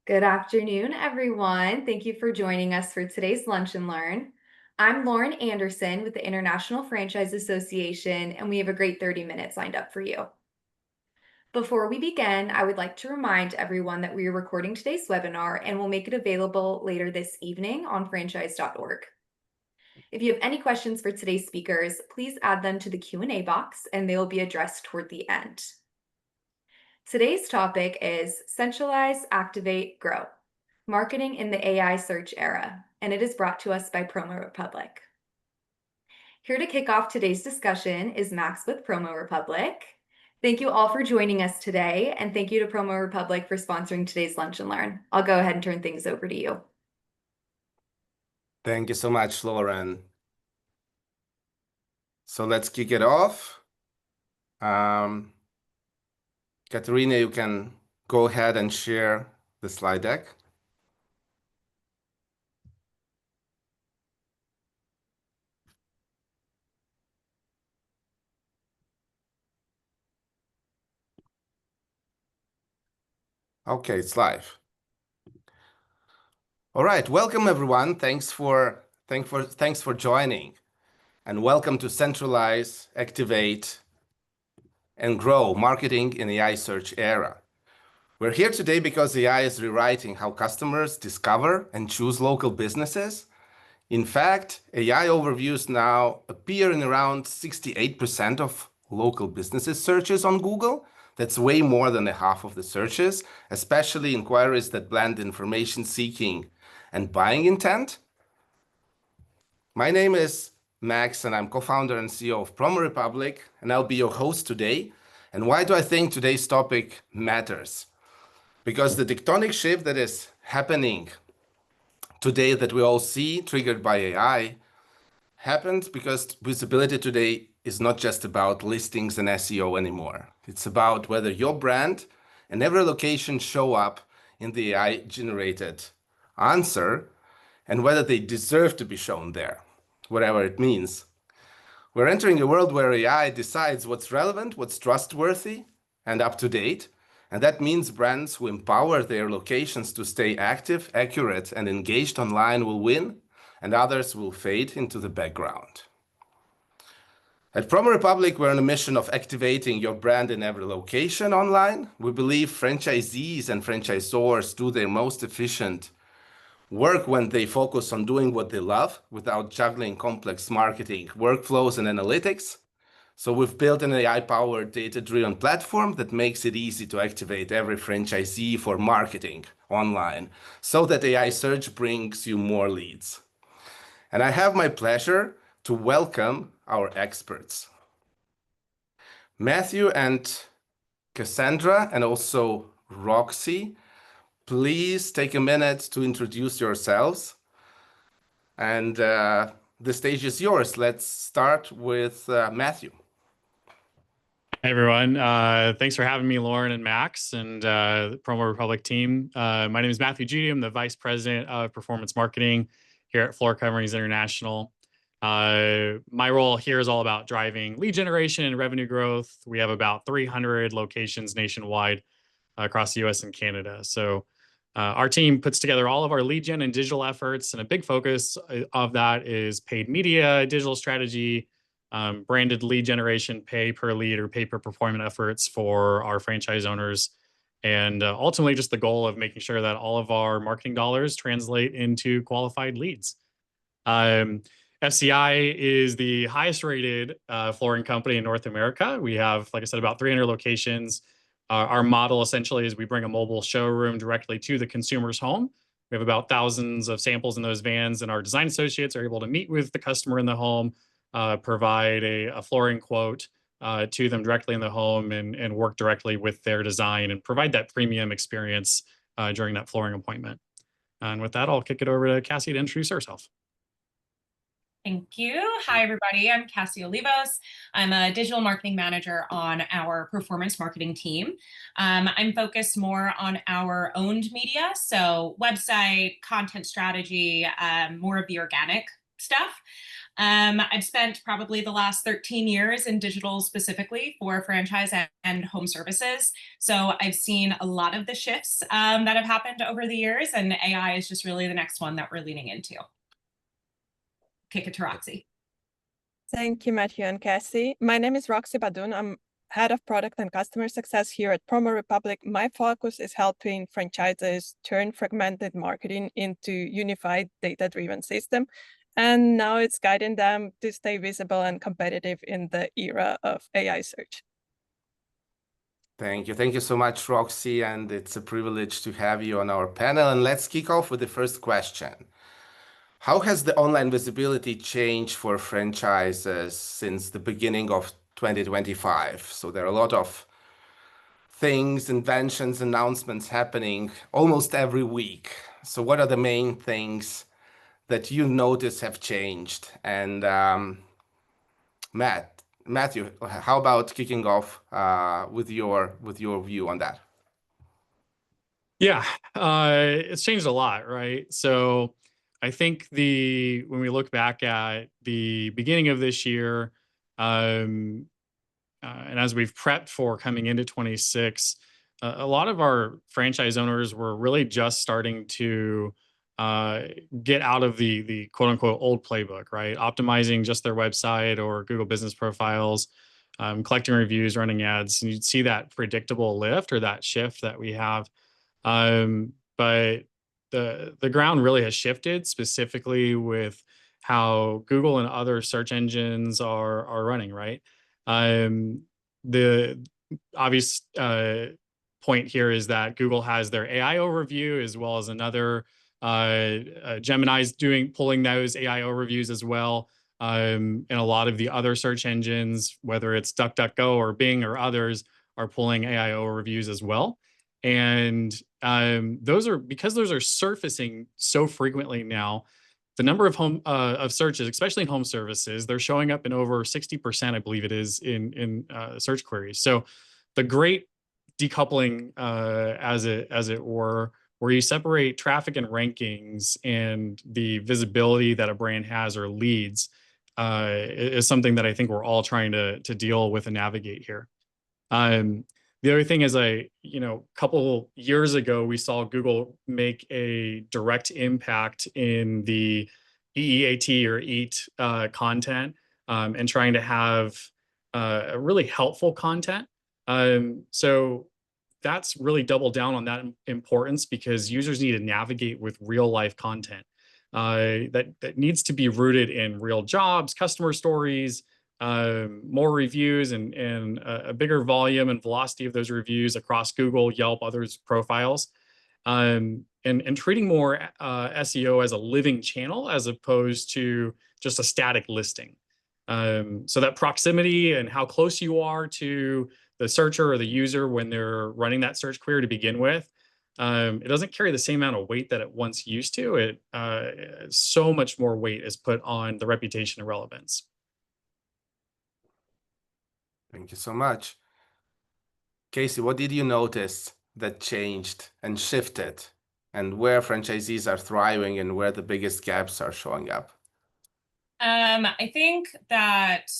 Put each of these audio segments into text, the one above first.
Good afternoon, everyone. Thank you for joining us for today's Lunch and Learn. I'm Lauren Anderson with the International Franchise Association, and we have a great 30 minutes lined up for you. Before we begin, I would like to remind everyone that we are recording today's webinar and will make it available later this evening on franchise.org. If you have any questions for today's speakers, please add them to the Q&A box and they will be addressed toward the end. Today's topic is Centralize, Activate, Grow, Marketing in the AI Search Era, and it is brought to us by PromoRepublic. Here to kick off today's discussion is Max with PromoRepublic. Thank you all for joining us today, and thank you to PromoRepublic for sponsoring today's Lunch and Learn. I'll go ahead and turn things over to you. Thank you so much, Lauren. So let's kick it off. Katerina, you can go ahead and share the slide deck. Okay, it's live. All right, welcome everyone. Thanks for joining, and welcome to Centralize, Activate, and Grow, Marketing in the AI Search Era. We're here today because AI is rewriting how customers discover and choose local businesses. In fact, AI overviews now appear in around 68% of local businesses searches on Google. That's way more than half of the searches, especially inquiries that blend information seeking and buying intent. My name is Max, and I'm co-founder and CEO of PromoRepublic, and I'll be your host today. And why do I think today's topic matters? Because the tectonic shift that is happening today that we all see, triggered by AI, happened because visibility today is not just about listings and SEO anymore. It's about whether your brand and every location show up in the AI-generated answer and whether they deserve to be shown there, whatever it means. We're entering a world where AI decides what's relevant, what's trustworthy and up to date. And that means brands who empower their locations to stay active, accurate, and engaged online will win, and others will fade into the background. At PromoRepublic, we're on a mission of activating your brand in every location online. We believe franchisees and franchisors do their most efficient work when they focus on doing what they love without juggling complex marketing workflows and analytics. So we've built an AI-powered, data-driven platform that makes it easy to activate every franchisee for marketing online so that AI search brings you more leads. And I have my pleasure to welcome our experts. Matthew and Cassandra, and also Roxy, please take a minute to introduce yourselves. And the stage is yours. Let's start with Matthew. Hey everyone, thanks for having me, Lauren and Max, and the PromoRepublic team. My name is Matthew Judy. I'm the Vice President of Performance Marketing here at Floor Coverings International. My role here is all about driving lead generation and revenue growth. We have about 300 locations nationwide across the US and Canada. So our team puts together all of our lead gen and digital efforts, and a big focus of that is paid media, digital strategy, branded lead generation, pay per lead or pay per performance efforts for our franchise owners. And ultimately just the goal of making sure that all of our marketing dollars translate into qualified leads. FCI is the highest rated flooring company in North America. We have, like I said, about 300 locations. Our model essentially is we bring a mobile showroom directly to the consumer's home. We have about thousands of samples in those vans, and our design associates are able to meet with the customer in the home, provide a flooring quote to them directly in the home, and work directly with their design and provide that premium experience during that flooring appointment. And with that, I'll kick it over to Cassie to introduce herself. Thank you. Hi, everybody. I'm Cassie Olivos. I'm a digital marketing manager on our performance marketing team. I'm focused more on our owned media, so website, content strategy, more of the organic stuff. I've spent probably the last 13 years in digital specifically for franchise and home services. So I've seen a lot of the shifts that have happened over the years, and AI is just really the next one that we're leaning into. Kick it to Roxy. Thank you, Matthew and Cassie. My name is Roxy Badoun. I'm Head of Product and Customer Success here at PromoRepublic. My focus is helping franchises turn fragmented marketing into unified data-driven system. And now it's guiding them to stay visible and competitive in the era of AI search. Thank you. Thank you so much, Roxy. And it's a privilege to have you on our panel. And let's kick off with the first question. How has the online visibility changed for franchises since the beginning of 2025? So there are a lot of things, inventions, announcements happening almost every week. So what are the main things that you notice have changed? And Matthew, how about kicking off with your view on that? Yeah, it's changed a lot, right? So I think when we look back at the beginning of this year, and as we've prepped for coming into 26, a lot of our franchise owners were really just starting to get out of the quote unquote old playbook, right? Optimizing just their website or Google business profiles, collecting reviews, running ads, and you'd see that predictable lift or that shift that we have. But the ground really has shifted, specifically with how Google and other search engines are running, right? The obvious point here is that Google has their AI overview, as well as another Gemini's pulling those AI overviews as well. And a lot of the other search engines, whether it's DuckDuckGo or Bing or others, are pulling AI overviews as well. And those are surfacing so frequently now. The number of searches, especially in home services, they're showing up in over 60%, I believe it is, in search queries. So the great decoupling, as it were, where you separate traffic and rankings and the visibility that a brand has or leads, is something that I think we're all trying to deal with and navigate here. The other thing is, a couple years ago, we saw Google make a direct impact in the EEAT or EAT content, and trying to have a really helpful content. So that's really doubled down on that importance, because users need to navigate with real life content that needs to be rooted in real jobs, customer stories, more reviews, and a bigger volume and velocity of those reviews across Google, Yelp, others' profiles, and treating more SEO as a living channel as opposed to just a static listing. So that proximity and how close you are to the searcher or the user when they're running that search query to begin with, it doesn't carry the same amount of weight that it once used to. So much more weight is put on the reputation and relevance. Thank you so much. Casey, what did you notice that changed and shifted, and where franchisees are thriving and where the biggest gaps are showing up? I think that,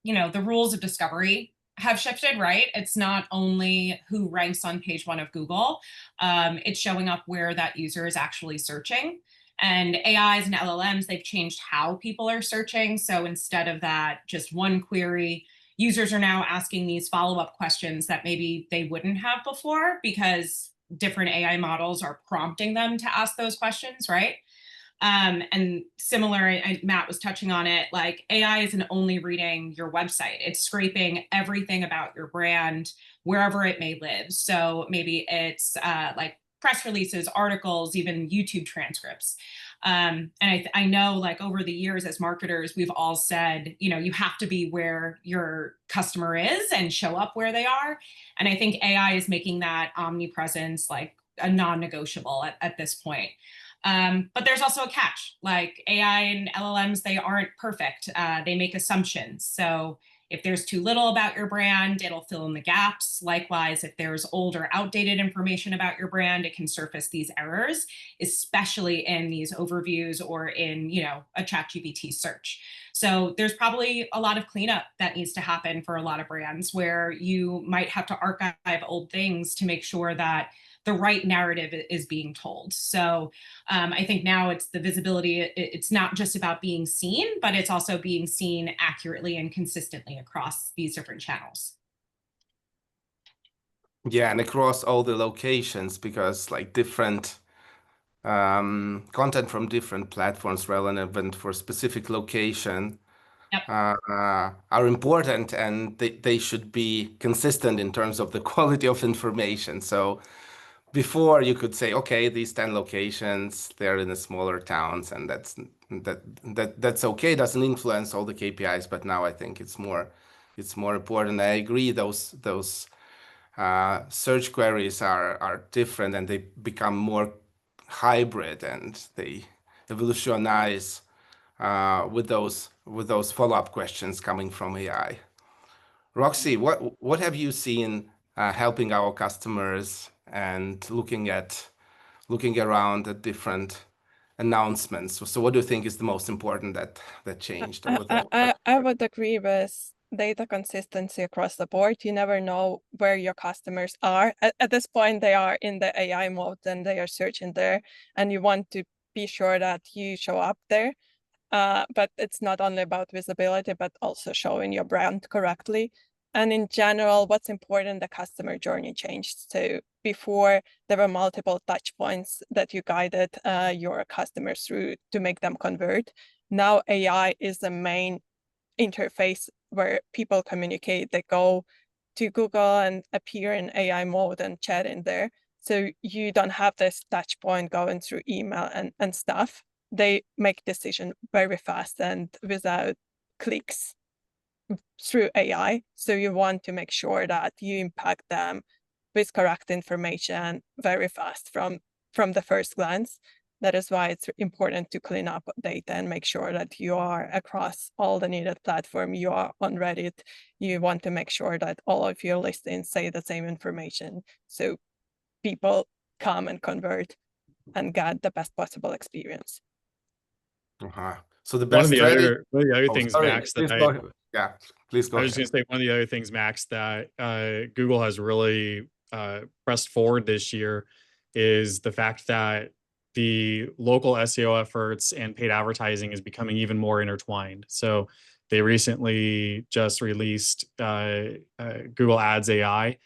the rules of discovery have shifted, right? It's not only who ranks on page 1 of Google, it's showing up where that user is actually searching. And AIs and LLMs, they've changed how people are searching. So instead of that just one query, users are now asking these follow-up questions that maybe they wouldn't have before, because different AI models are prompting them to ask those questions, right? And similar, Matt was touching on it, like AI isn't only reading your website, it's scraping everything about your brand wherever it may live. So maybe it's like press releases, articles, even YouTube transcripts. And I know, like, over the years as marketers, we've all said, you have to be where your customer is and show up where they are. And I think AI is making that omnipresence like a non-negotiable at this point. But there's also a catch. Like, AI and LLMs, they aren't perfect. They make assumptions. So If there's too little about your brand, it'll fill in the gaps. Likewise, if there's old or outdated information about your brand, it can surface these errors, especially in these overviews or in, a ChatGPT search. So there's probably a lot of cleanup that needs to happen for a lot of brands, where you might have to archive old things to make sure that the right narrative is being told. So I think now it's the visibility. It's not just about being seen, but it's also being seen accurately and consistently across these different channels. Yeah, and across all the locations, because like different content from different platforms relevant for specific location Yep. Are important, and they should be consistent in terms of the quality of information. So before you could say, okay, these 10 locations, they're in the smaller towns, and that's okay, doesn't influence all the KPIs. But now I think it's more important. I agree, those search queries are different, and they become more hybrid, and they evolutionize with those follow-up questions coming from AI. Roxy, what have you seen helping our customers and looking around at different announcements? So what do you think is the most important that changed over the I would agree with data consistency across the board. You never know where your customers are. At this point, they are in the AI mode and they are searching there, and you want to be sure that you show up there. But it's not only about visibility, but also showing your brand correctly. And in general, what's important, the customer journey changed. So before, there were multiple touch points that you guided your customers through to make them convert. Now AI is the main interface where people communicate. They go to Google and appear in AI mode and chat in there. So you don't have this touch point going through email and stuff. They make decision very fast and without clicks through AI. So you want to make sure that you impact them with correct information very fast from the first glance. That is why it's important to clean up data and make sure that you are across all the needed platform. You are on Reddit. You want to make sure that all of your listings say the same information, so people come and convert and get the best possible experience. So the best strategy. One of the other things, sorry, Max, please please go I was ahead. just going to say, one of the other things, Max, that Google has really pressed forward this year is the fact that the local SEO efforts and paid advertising is becoming even more intertwined. So they recently just released Google Ads AI,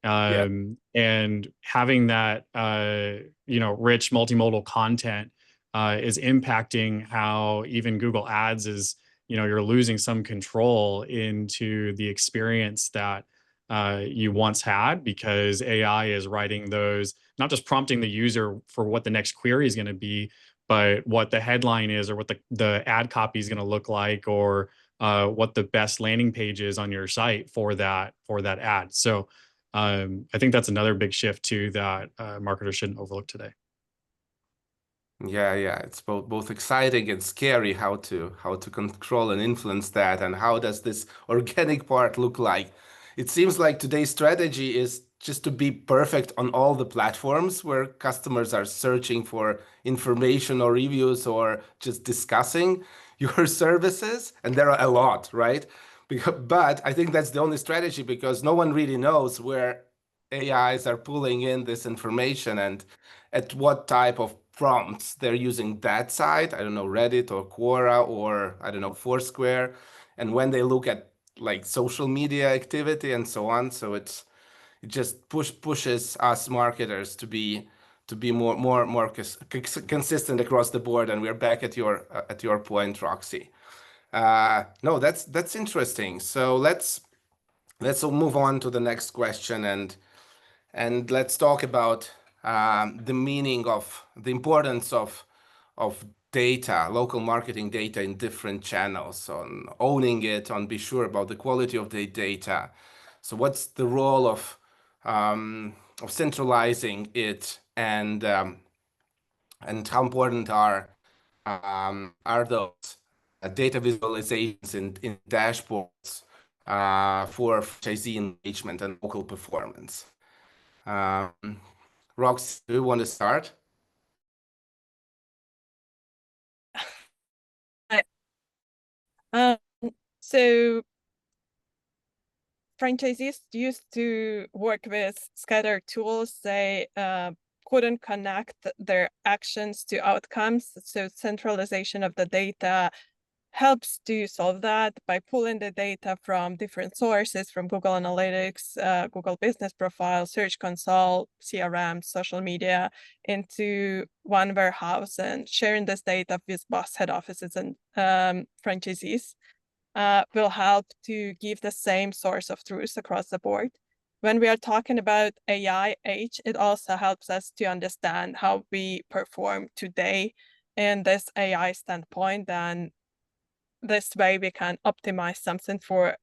and having that rich multimodal content is impacting how even Google Ads is, you're losing some control into the experience that you once had, because AI is writing those, not just prompting the user for what the next query is going to be, but what the headline is, or what the ad copy is going to look like, or what the best landing page is on your site for that ad. So I think that's another big shift too that marketers shouldn't overlook today. Yeah, it's both exciting and scary how to control and influence that, and how does this organic part look like. It seems like today's strategy is just to be perfect on all the platforms where customers are searching for information or reviews or just discussing your services, and there are a lot, right? But I think that's the only strategy, because no one really knows where AIs are pulling in this information and at what type of prompts they're using that site. I don't know, Reddit or Quora or I don't know, Foursquare, and when they look at like social media activity and so on. So it just pushes us marketers to be more consistent across the board. And we're back at your point, Roxy. No, that's interesting. So let's move on to the next question, and let's talk about the meaning of the importance of data, local marketing data in different channels, on owning it, on be sure about the quality of the data. So what's the role of centralizing it, and how important are those data visualizations in dashboards for franchisee engagement and local performance. Rox, do you want to start? So franchisees used to work with scattered tools. They couldn't connect their actions to outcomes. So centralization of the data helps to solve that by pulling the data from different sources, from Google Analytics, Google Business Profile, Search Console, CRM, social media, into one warehouse and sharing this data with boss head offices and franchisees. Will help to give the same source of truth across the board. When we are talking about AI age, it also helps us to understand how we perform today in this AI standpoint, and this way we can optimize something for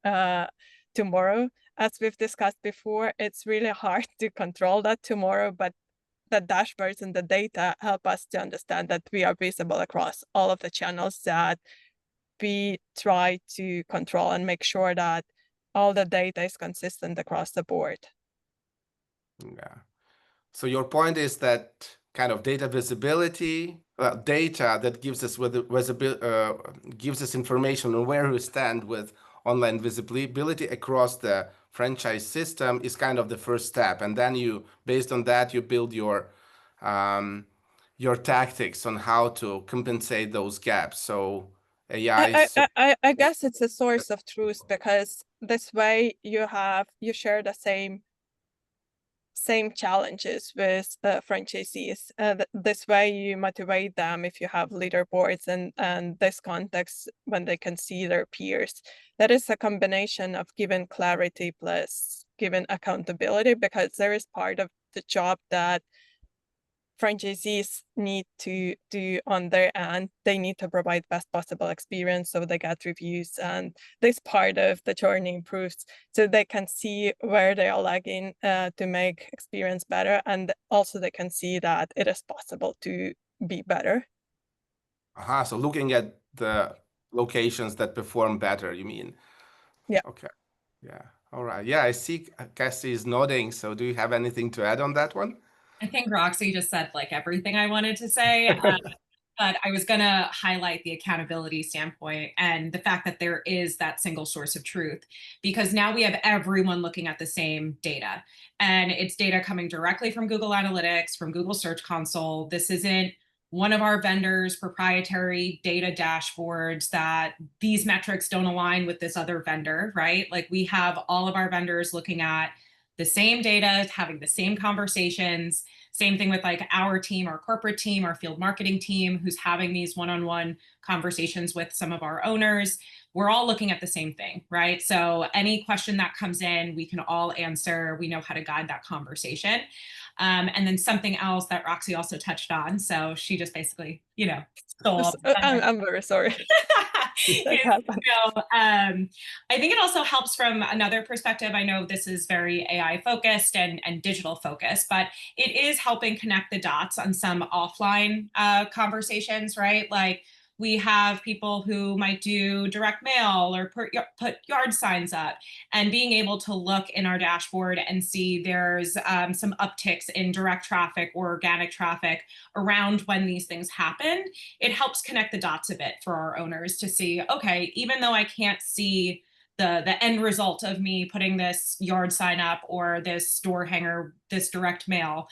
tomorrow. As we've discussed before, it's really hard to control that tomorrow, but the dashboards and the data help us to understand that we are visible across all of the channels that we try to control and make sure that all the data is consistent across the board. Yeah. So your point is that kind of data visibility, data that gives us gives us information on where we stand with online visibility across the franchise system is kind of the first step, and then you, based on that, you build your tactics on how to compensate those gaps. So AI. I guess it's a source of truth, because this way you share the same challenges with the franchisees. This way you motivate them if you have leaderboards and this context when they can see their peers. That is a combination of giving clarity plus giving accountability, because there is part of the job that franchisees need to do on their end. They need to provide best possible experience so they get reviews, and this part of the journey improves so they can see where they are lagging to make experience better, and also they can see that it is possible to be better. So looking at the locations that perform better, you mean? Yeah. Okay. Yeah. All right. Yeah, I see Cassie is nodding. So do you have anything to add on that one? I think Roxy just said like everything I wanted to say. But I was going to highlight the accountability standpoint and the fact that there is that single source of truth, because now we have everyone looking at the same data, and it's data coming directly from Google Analytics, from Google Search Console. This isn't one of our vendors' proprietary data dashboards that these metrics don't align with this other vendor, right? Like, we have all of our vendors looking at the same data, having the same conversations. Same thing with like our team, our corporate team, our field marketing team, who's having these one-on-one conversations with some of our owners. We're all looking at the same thing, right? So any question that comes in, we can all answer. We know how to guide that conversation. And then something else that Roxy also touched on. So she just basically, stole. I'm very sorry. I think it also helps from another perspective. I know this is very AI focused and digital focused, but it is helping connect the dots on some offline conversations, right? Like, we have people who might do direct mail or put yard signs up, and being able to look in our dashboard and see there's some upticks in direct traffic or organic traffic around when these things happen. It helps connect the dots a bit for our owners to see, okay, even though I can't see the end result of me putting this yard sign up or this door hanger, this direct mail,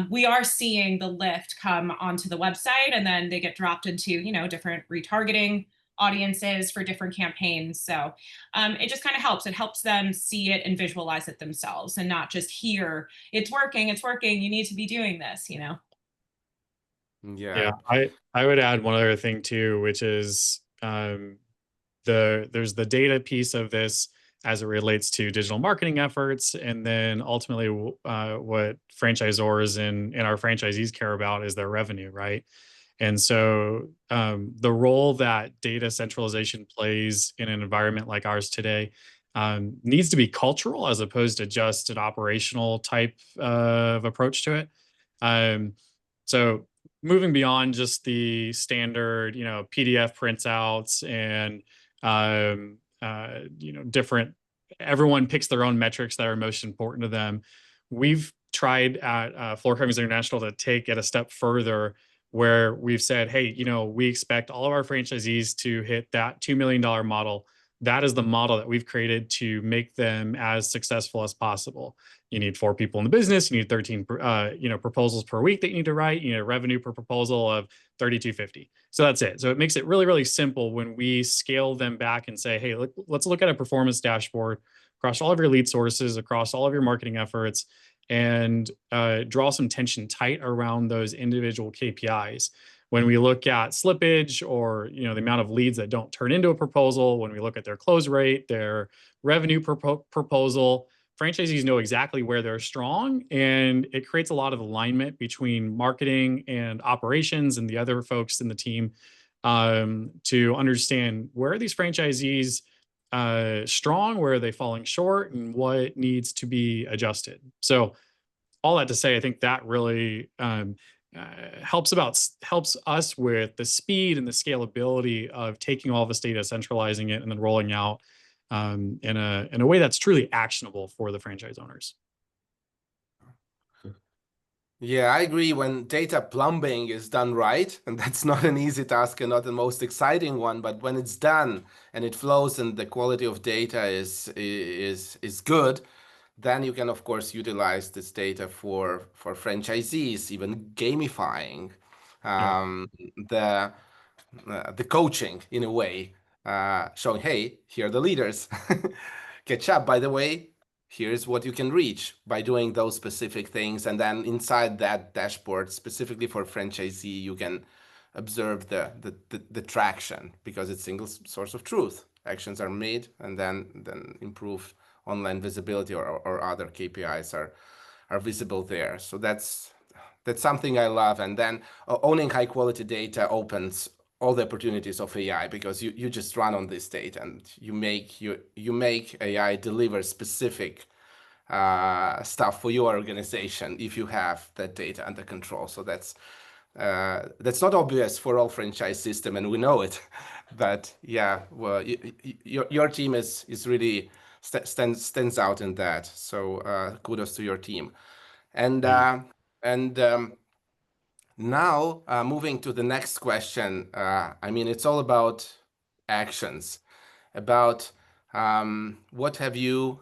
we are seeing the lift come onto the website, and then they get dropped into, different retargeting audiences for different campaigns. So it just kind of helps. It helps them see it and visualize it themselves, and not just hear, it's working, you need to be doing this, Yeah. Yeah, I would add one other thing too, which is there's the data piece of this as it relates to digital marketing efforts, and then ultimately what franchisors and our franchisees care about is their revenue, right? And so the role that data centralization plays in an environment like ours today needs to be cultural as opposed to just an operational type of approach to it. So moving beyond just the standard, PDF printouts and different everyone picks their own metrics that are most important to them. We've tried at Floor Covers International to take it a step further, where we've said, hey, we expect all of our franchisees to hit that $2 million model. That is the model that we've created to make them as successful as possible. You need 4 people in the business. You need 13, proposals per week that you need to write. You need a revenue per proposal of $3,250. So that's it. So it makes it really, really simple when we scale them back and say, hey, let's look at a performance dashboard across all of your lead sources, across all of your marketing efforts, and draw some tension tight around those individual KPIs. When we look at slippage, or the amount of leads that don't turn into a proposal, when we look at their close rate, their revenue per proposal, franchisees know exactly where they're strong, and it creates a lot of alignment between marketing and operations and the other folks in the team to understand where are these franchisees strong, where are they falling short, and what needs to be adjusted. So all that to say, I think that really helps us with the speed and the scalability of taking all this data, centralizing it, and then rolling out in a way that's truly actionable for the franchise owners. Yeah, I agree. When data plumbing is done right, and that's not an easy task and not the most exciting one, but when it's done and it flows and the quality of data is good, then you can, of course, utilize this data for franchisees, even gamifying the coaching in a way, showing, hey, here are the leaders. Catch up, by the way. Here's what you can reach by doing those specific things. And then inside that dashboard, specifically for franchisee, you can observe the traction, because it's single source of truth. Actions are made, and then improved online visibility or other KPIs are visible there. So that's something I love. And then owning high quality data opens all the opportunities of AI, because you just run on this data and you make AI deliver specific stuff for your organization if you have that data under control. So that's not obvious for all franchise system, and we know it. But yeah, well, your team is really stands out in that. So kudos to your team. And now, moving to the next question, I mean, it's all about actions, about what have you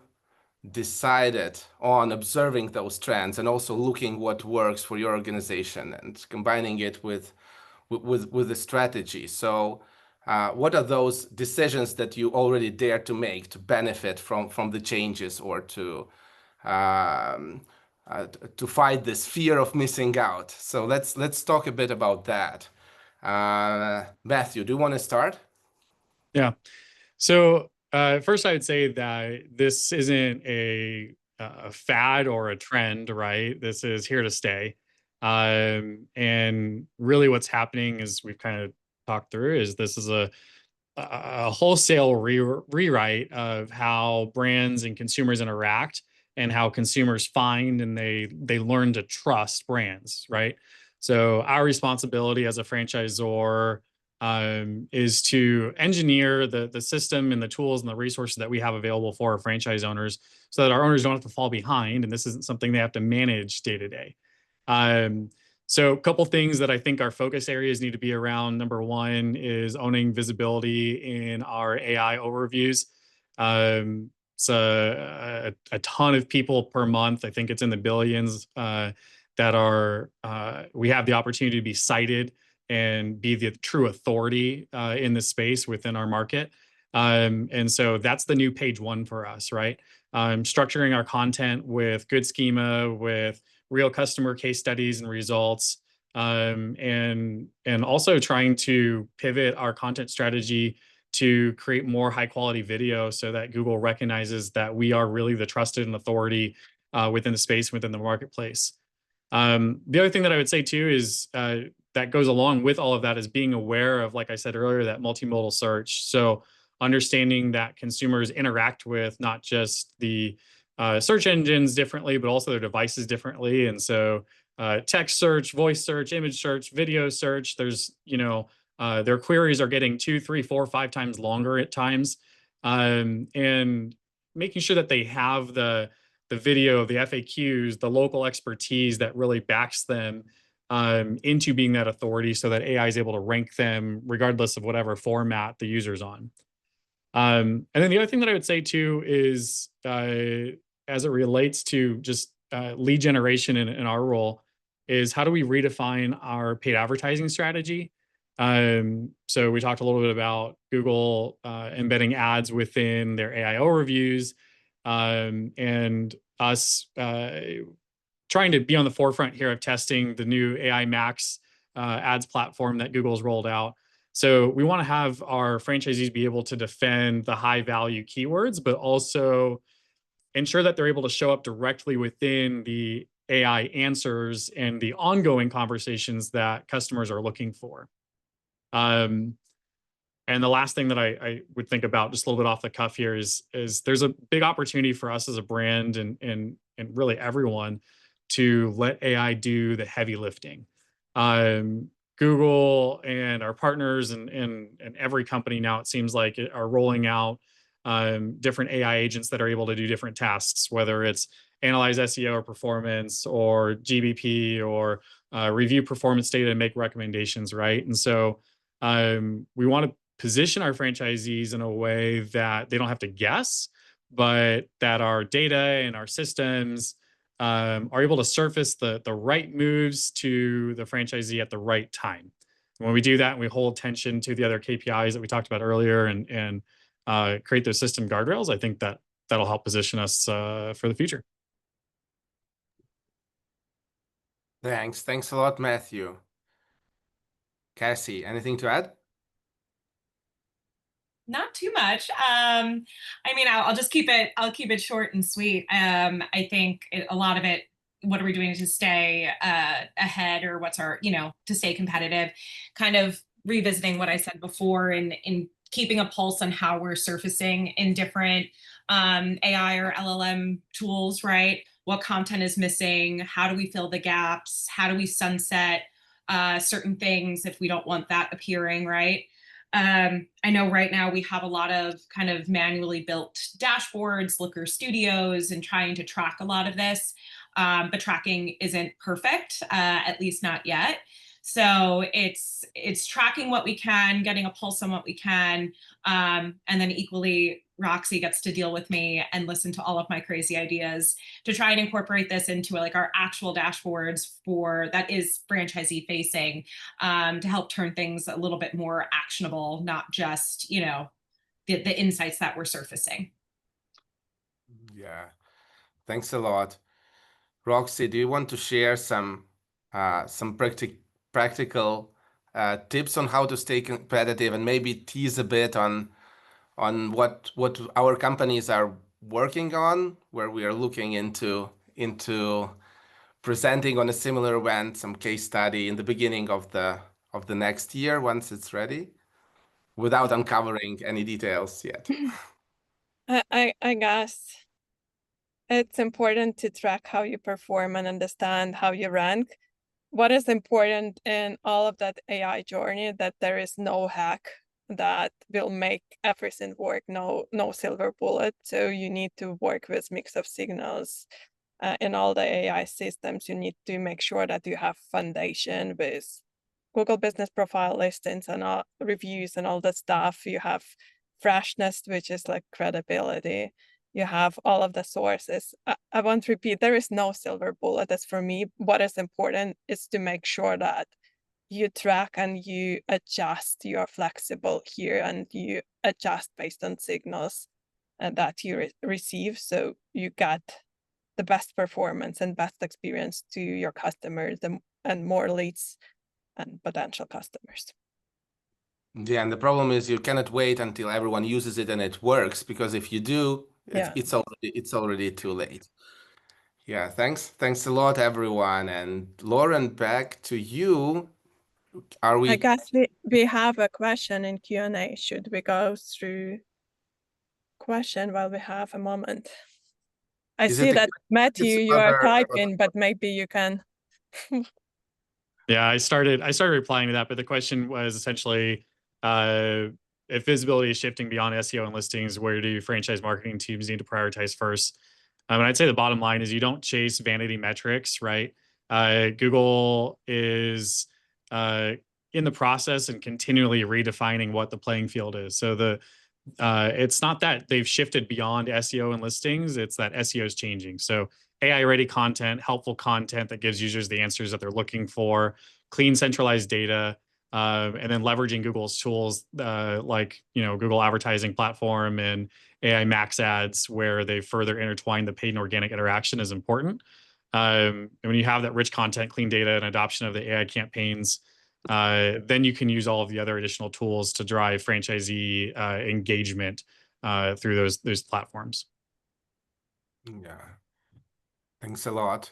decided on observing those trends, and also looking what works for your organization and combining it with the strategy. So what are those decisions that you already dare to make to benefit from the changes, or to fight this fear of missing out? So let's talk a bit about that. Matthew, do you want to start? Yeah. So first, I would say that this isn't a fad or a trend, right? This is here to stay. And really what's happening, is we've kind of talked through, is this is a wholesale rewrite of how brands and consumers interact, and how consumers find and they learn to trust brands, right? So our responsibility as a franchisor is to engineer the system and the tools and the resources that we have available for our franchise owners, so that our owners don't have to fall behind, and this isn't something they have to manage day to day. So a couple things that I think our focus areas need to be around. Number one is owning visibility in our AI overviews. It's a ton of people per month. I think it's in the billions that are, we have the opportunity to be cited and be the true authority in this space within our market. And so that's the new page one for us, right? Structuring our content with good schema, with real customer case studies and results, and also trying to pivot our content strategy to create more high quality video, so that Google recognizes that we are really the trusted and authority within the space, within the marketplace. The other thing that I would say too is that goes along with all of that is being aware of, like I said earlier, that multimodal search. So understanding that consumers interact with not just the search engines differently, but also their devices differently. And so text search, voice search, image search, video search, there's, their queries are getting 2, 3, 4, 5 times longer at times. And making sure that they have the video, the FAQs, the local expertise that really backs them into being that authority, so that AI is able to rank them regardless of whatever format the user's on. And then the other thing that I would say too is, as it relates to just lead generation in our role, is how do we redefine our paid advertising strategy? So we talked a little bit about Google embedding ads within their AIO reviews, and us trying to be on the forefront here of testing the new AI Max ads platform that Google's rolled out. So we want to have our franchisees be able to defend the high value keywords, but also ensure that they're able to show up directly within the AI answers and the ongoing conversations that customers are looking for. And the last thing that I would think about, just a little bit off the cuff here, is there's a big opportunity for us as a brand and really everyone to let AI do the heavy lifting. Google and our partners and every company now, it seems like, are rolling out different AI agents that are able to do different tasks, whether it's analyze SEO or performance, or GBP, or review performance data and make recommendations, right? And so we want to position our franchisees in a way that they don't have to guess, but that our data and our systems are able to surface the right moves to the franchisee at the right time. And when we do that, and we hold tension to the other KPIs that we talked about earlier, and create those system guardrails, I think that that'll help position us for the future. Thanks a lot, Matthew. Cassie, anything to add? Not too much. I mean, I'll just keep it short and sweet. I think a lot of it, what are we doing to stay ahead, or what's our, to stay competitive, kind of revisiting what I said before, in keeping a pulse on how we're surfacing in different AI or LLM tools, right? What content is missing? How do we fill the gaps? How do we sunset certain things if we don't want that appearing, right? I know right now we have a lot of kind of manually built dashboards, Looker Studios, and trying to track a lot of this, but tracking isn't perfect, at least not yet. So it's tracking what we can, getting a pulse on what we can, and then equally, Roxy gets to deal with me and listen to all of my crazy ideas to try and incorporate this into like our actual dashboards that is franchisee facing, to help turn things a little bit more actionable, not just, the insights that we're surfacing. Yeah, thanks a lot. Roxy, do you want to share some practical tips on how to stay competitive, and maybe tease a bit on what our companies are working on, where we are looking into presenting on a similar event, some case study in the beginning of the next year once it's ready, without uncovering any details yet? I guess it's important to track how you perform and understand how you rank. What is important in all of that AI journey, that there is no hack that will make everything work, no silver bullet. So you need to work with mix of signals in all the AI systems. You need to make sure that you have foundation with Google Business Profile listings and all reviews and all that stuff. You have freshness, which is like credibility. You have all of the sources. I won't repeat, there is no silver bullet. As for me, what is important is to make sure that you track and you adjust. You're flexible here and you adjust based on signals that you receive, so you get the best performance and best experience to your customers and more leads and potential customers. Yeah, and the problem is you cannot wait until everyone uses it and it works, because if you do, it's already too late. Yeah, thanks a lot, everyone. And Lauren, back to you. I guess we have a question in Q&A. Should we go through question while we have a moment? I see that Matthew, you are typing, but maybe you can. Yeah, I started replying to that, but the question was essentially, if visibility is shifting beyond SEO and listings, where do franchise marketing teams need to prioritize first? And I'd say the bottom line is you don't chase vanity metrics, right? Google is in the process and continually redefining what the playing field is. So it's not that they've shifted beyond SEO and listings, it's that SEO is changing. So AI-ready content, helpful content that gives users the answers that they're looking for, clean, centralized data, and then leveraging Google's tools like Google Advertising Platform and AI Max Ads, where they further intertwine the paid and organic interaction is important. And when you have that rich content, clean data, and adoption of the AI campaigns, then you can use all of the other additional tools to drive franchisee engagement through those platforms. Yeah, thanks a lot.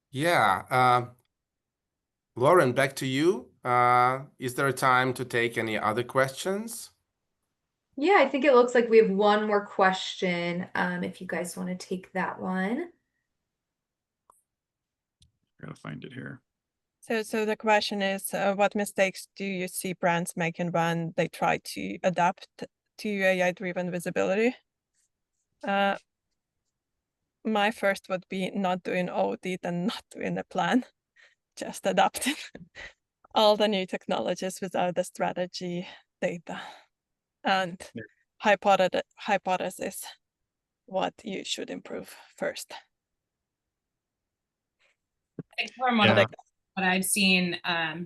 Yeah, Lauren, back to you. Is there a time to take any other questions? Yeah, I think it looks like we have one more question. If you guys want to take that one. I gotta find it here. So the question is, what mistakes do you see brands making when they try to adapt to AI-driven visibility? My first would be not doing audit and not doing a plan, just adapting all the new technologies without the strategy, data, and hypothesis what you should improve first. I think from what I've seen,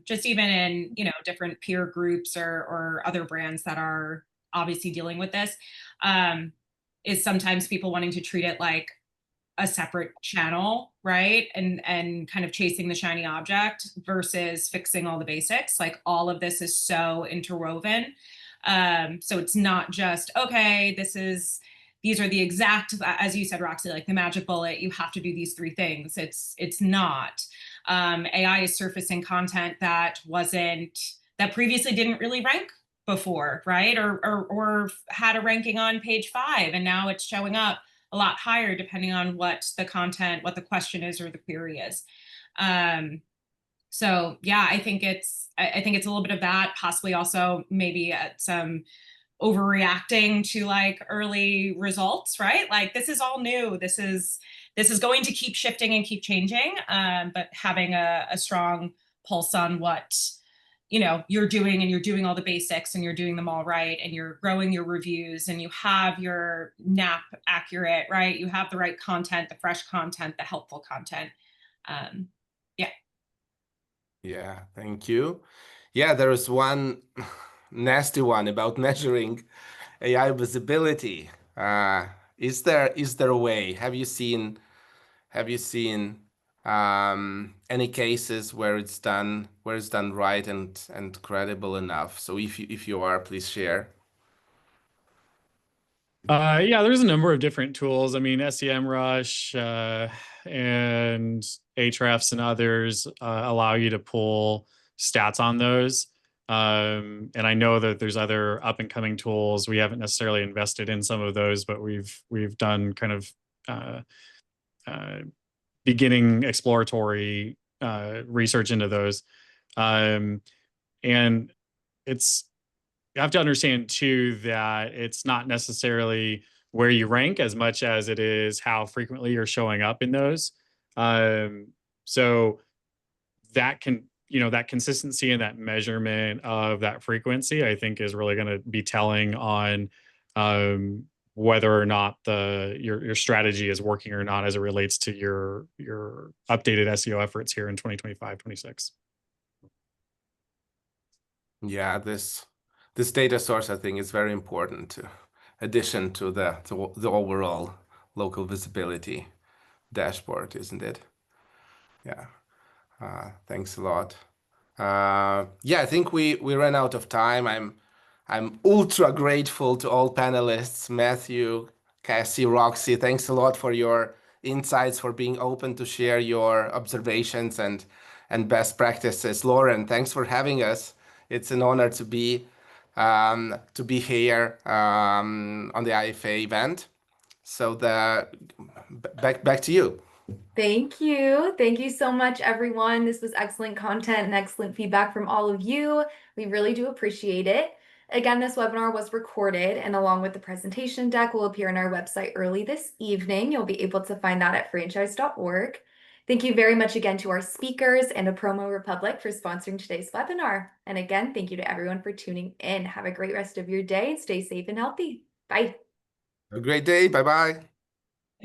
just even in different peer groups or other brands that are obviously dealing with this, is sometimes people wanting to treat it like a separate channel, right? And kind of chasing the shiny object versus fixing all the basics. Like all of this is so interwoven. So it's not just, okay, these are the exact, as you said, Roxy, like the magic bullet, you have to do these 3 things. It's not. AI is surfacing content that previously didn't really rank before, right? Or had a ranking on page 5, and now it's showing up a lot higher depending on what the content, what the question is, or the query is. So yeah, I think it's a little bit of that, possibly also maybe some overreacting to like early results, right? Like this is all new. This is going to keep shifting and keep changing. But having a strong pulse on what you're doing, and you're doing all the basics and you're doing them all right, and you're growing your reviews, and you have your NAP accurate, right? You have the right content, the fresh content, the helpful content. Yeah. Yeah, thank you. Yeah, there is one nasty one about measuring AI visibility. Is there a way? Have you seen any cases where it's done right and credible enough? So if you are, please share. Yeah, there's a number of different tools. I mean, SEMrush and Ahrefs and others allow you to pull stats on those. And I know that there's other up and coming tools. We haven't necessarily invested in some of those, but we've done kind of beginning exploratory research into those. And you have to understand too that it's not necessarily where you rank as much as it is how frequently you're showing up in those. So that that consistency and that measurement of that frequency, I think, is really going to be telling on whether or not your strategy is working or not as it relates to your updated SEO efforts here in 2025, 26. Yeah, this data source, I think, is very important to addition to the overall local visibility dashboard, isn't it? Yeah. Thanks a lot. Yeah, I think we ran out of time. I'm ultra grateful to all panelists, Matthew, Cassie, Roxy. Thanks a lot for your insights, for being open to share your observations and best practices. Lauren, thanks for having us. It's an honor to be here on the IFA event. So back to you. Thank you. Thank you so much, everyone. This was excellent content and excellent feedback from all of you. We really do appreciate it. Again, this webinar was recorded and along with the presentation deck will appear on our website early this evening. You'll be able to find that at franchise.org. Thank you very much again to our speakers and to PromoRepublic for sponsoring today's webinar. And again, thank you to everyone for tuning in. Have a great rest of your day and stay safe and healthy. Bye. Have a great day. Bye-bye.